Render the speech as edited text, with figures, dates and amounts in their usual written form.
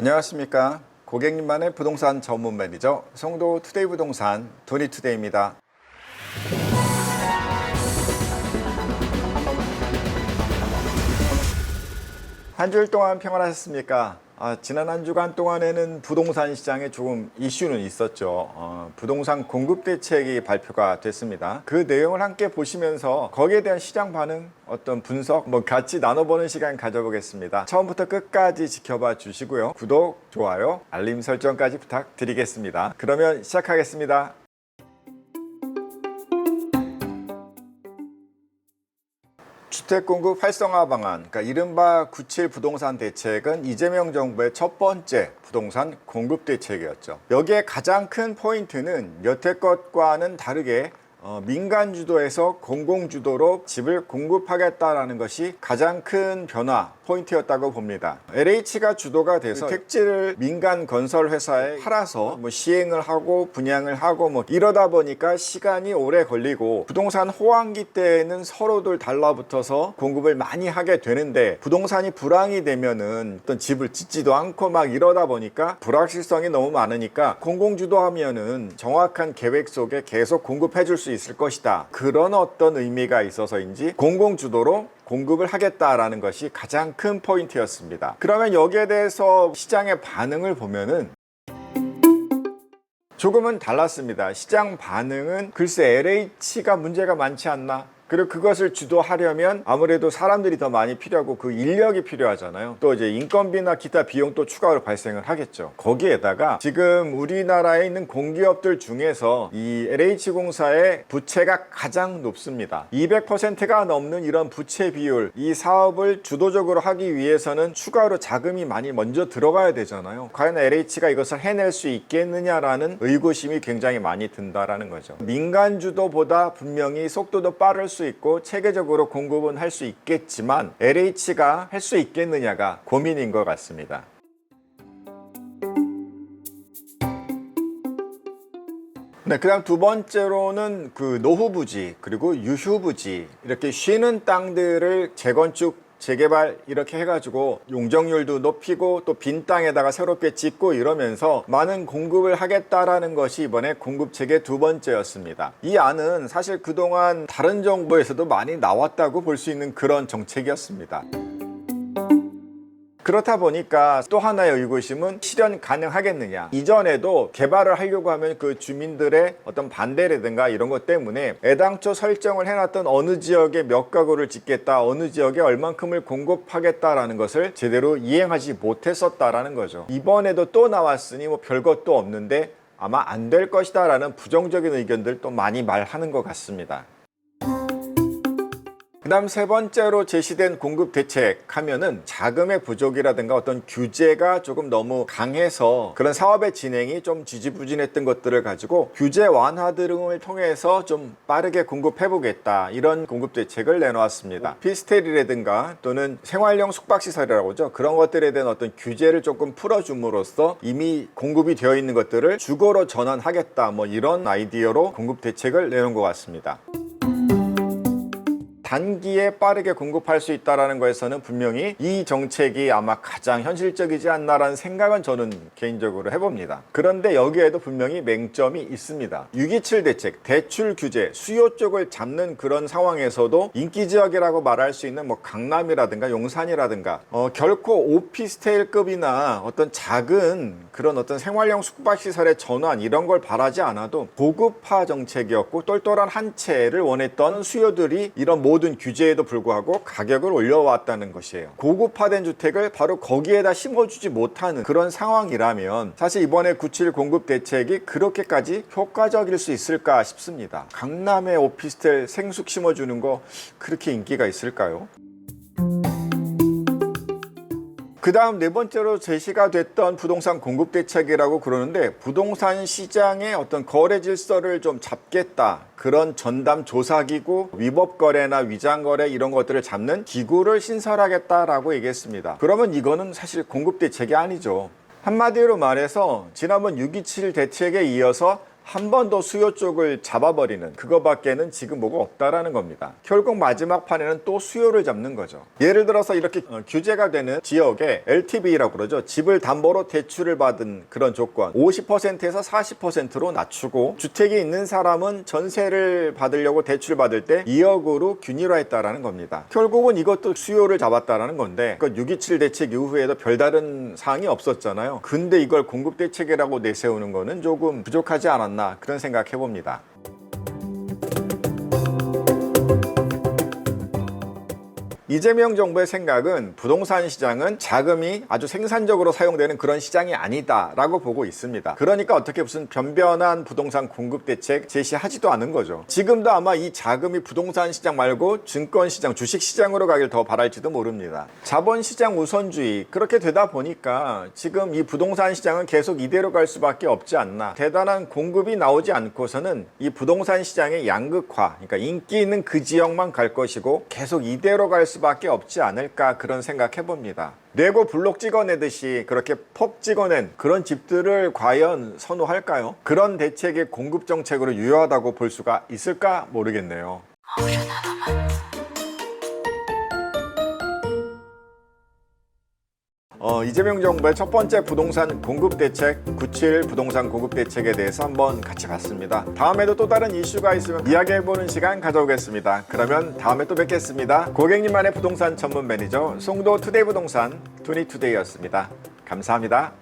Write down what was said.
안녕하십니까. 고객님만의 부동산 전문 매니저 송도 투데이 부동산 도니투데이입니다. 한 주일 동안 평안하셨습니까? 지난 한 주간 동안에는 부동산 시장에 조금 이슈는 있었죠. 부동산 공급 대책이 발표가 됐습니다. 그 내용을 함께 보시면서 거기에 대한 시장 반응, 어떤 분석 같이 나눠보는 시간 가져보겠습니다. 처음부터 끝까지 지켜봐 주시고요. 구독, 좋아요, 알림 설정까지 부탁드리겠습니다. 그러면 시작하겠습니다. 주택공급 활성화 방안, 그러니까 이른바 97 부동산 대책은 이재명 정부의 첫 번째 부동산 공급 대책이었죠. 여기에 가장 큰 포인트는 여태껏과는 다르게 민간 주도에서 공공 주도로 집을 공급하겠다라는 것이 가장 큰 변화 포인트였다고 봅니다. LH가 주도가 돼서 택지를 민간 건설 회사에 팔아서 시행을 하고 분양을 하고 이러다 보니까 시간이 오래 걸리고 부동산 호황기 때에는 서로들 달라붙어서 공급을 많이 하게 되는데 부동산이 불황이 되면은 어떤 집을 짓지도 않고 이러다 보니까 불확실성이 너무 많으니까 공공 주도하면은 정확한 계획 속에 계속 공급해 줄 수 있을 것이다. 그런 어떤 의미가 있어서인지 공공 주도로 공급을 하겠다라는 것이 가장 큰 포인트였습니다. 그러면 여기에 대해서 시장의 반응을 보면은 조금은 달랐습니다. 시장 반응은 글쎄 LH가 문제가 많지 않나? 그리고 그것을 주도하려면 아무래도 사람들이 더 많이 필요하고 그 인력이 필요하잖아요. 또 이제 인건비나 기타 비용 또 추가로 발생을 하겠죠. 거기에다가 지금 우리나라에 있는 공기업들 중에서 이 LH공사의 부채가 가장 높습니다. 200%가 넘는 이런 부채 비율, 이 사업을 주도적으로 하기 위해서는 추가로 자금이 많이 먼저 들어가야 되잖아요. 과연 LH가 이것을 해낼 수 있겠느냐라는 의구심이 굉장히 많이 든다라는 거죠. 민간 주도보다 분명히 속도도 빠를 수 있고 체계적으로 공급은 할 수 있겠지만 LH가 할 수 있겠느냐가 고민인 것 같습니다. 네, 그다음 두 번째로는 그 노후부지 그리고 유휴부지 이렇게 쉬는 땅들을 재건축 재개발 이렇게 해가지고 용적률도 높이고 또 빈 땅에다가 새롭게 짓고 이러면서 많은 공급을 하겠다라는 것이 이번에 공급책의 두 번째였습니다. 이 안은 사실 그동안 다른 정부에서도 많이 나왔다고 볼 수 있는 그런 정책이었습니다. 그렇다 보니까 또 하나의 의구심은 실현 가능하겠느냐. 이전에도 개발을 하려고 하면 그 주민들의 어떤 반대라든가 이런 것 때문에 애당초 설정을 해놨던 어느 지역에 몇 가구를 짓겠다, 어느 지역에 얼만큼을 공급하겠다라는 것을 제대로 이행하지 못했었다라는 거죠. 이번에도 또 나왔으니 별것도 없는데 아마 안 될 것이다 라는 부정적인 의견들 또 많이 말하는 것 같습니다. 그 다음 세 번째로 제시된 공급 대책 하면은 자금의 부족이라든가 어떤 규제가 조금 너무 강해서 그런 사업의 진행이 좀 지지부진했던 것들을 가지고 규제 완화 등을 통해서 좀 빠르게 공급해 보겠다, 이런 공급 대책을 내놓았습니다. 오피스텔이라든가 또는 생활용 숙박시설이라고 하죠. 그런 것들에 대한 어떤 규제를 조금 풀어줌으로써 이미 공급이 되어 있는 것들을 주거로 전환하겠다, 이런 아이디어로 공급 대책을 내놓은 것 같습니다. 단기에 빠르게 공급할 수 있다는 것에서는 분명히 이 정책이 아마 가장 현실적이지 않나라는 생각은 저는 개인적으로 해봅니다. 그런데 여기에도 분명히 맹점이 있습니다. 627 대책, 대출 규제, 수요 쪽을 잡는 그런 상황에서도 인기 지역이라고 말할 수 있는 강남이라든가 용산이라든가 결코 오피스텔급이나 어떤 작은 그런 어떤 생활용 숙박시설의 전환 이런 걸 바라지 않아도 고급화 정책이었고 똘똘한 한 채를 원했던 수요들이 이런 모든 규제에도 불구하고 가격을 올려왔다는 것이에요. 고급화된 주택을 바로 거기에다 심어주지 못하는 그런 상황이라면 사실 이번에 97 공급 대책이 그렇게까지 효과적일 수 있을까 싶습니다. 강남에 오피스텔 생숙 심어주는 거 그렇게 인기가 있을까요? 그 다음 네 번째로 제시가 됐던 부동산 공급 대책이라고 그러는데 부동산 시장의 어떤 거래 질서를 좀 잡겠다, 그런 전담 조사기구, 위법 거래나 위장 거래 이런 것들을 잡는 기구를 신설하겠다라고 얘기했습니다. 그러면 이거는 사실 공급 대책이 아니죠. 한마디로 말해서 지난번 627 대책에 이어서 한 번 더 수요 쪽을 잡아버리는 그거밖에는 지금 뭐가 없다라는 겁니다. 결국 마지막 판에는 또 수요를 잡는 거죠. 예를 들어서 이렇게 규제가 되는 지역에 LTV라고 그러죠. 집을 담보로 대출을 받은 그런 조건 50%에서 40%로 낮추고, 주택이 있는 사람은 전세를 받으려고 대출 받을 때 2억으로 균일화했다라는 겁니다. 결국은 이것도 수요를 잡았다라는 건데, 6.27 대책 이후에도 별다른 사항이 없었잖아요. 근데 이걸 공급 대책이라고 내세우는 거는 조금 부족하지 않았나, 그런 생각 해봅니다. 이재명 정부의 생각은 부동산 시장은 자금이 아주 생산적으로 사용되는 그런 시장이 아니다라고 보고 있습니다. 그러니까 어떻게 무슨 변변한 부동산 공급 대책 제시하지도 않은 거죠. 지금도 아마 이 자금이 부동산 시장 말고 증권 시장, 주식 시장으로 가길 더 바랄지도 모릅니다. 자본 시장 우선주의, 그렇게 되다 보니까 지금 이 부동산 시장은 계속 이대로 갈 수밖에 없지 않나. 대단한 공급이 나오지 않고서는 이 부동산 시장의 양극화, 그러니까 인기 있는 그 지역만 갈 것이고 계속 이대로 갈 수밖에 없지 않을까, 그런 생각 해봅니다. 레고 블록 찍어내듯이 그렇게 폭 찍어낸 그런 집들을 과연 선호할까요? 그런 대책이 공급 정책으로 유효하다고 볼 수가 있을까 모르겠네요. 이재명 정부의 첫 번째 부동산 공급 대책, 9.7 부동산 공급 대책에 대해서 한번 같이 봤습니다. 다음에도 또 다른 이슈가 있으면 이야기해보는 시간 가져오겠습니다. 그러면 다음에 또 뵙겠습니다. 고객님만의 부동산 전문 매니저 송도 투데이 부동산 투니투데이였습니다. 감사합니다.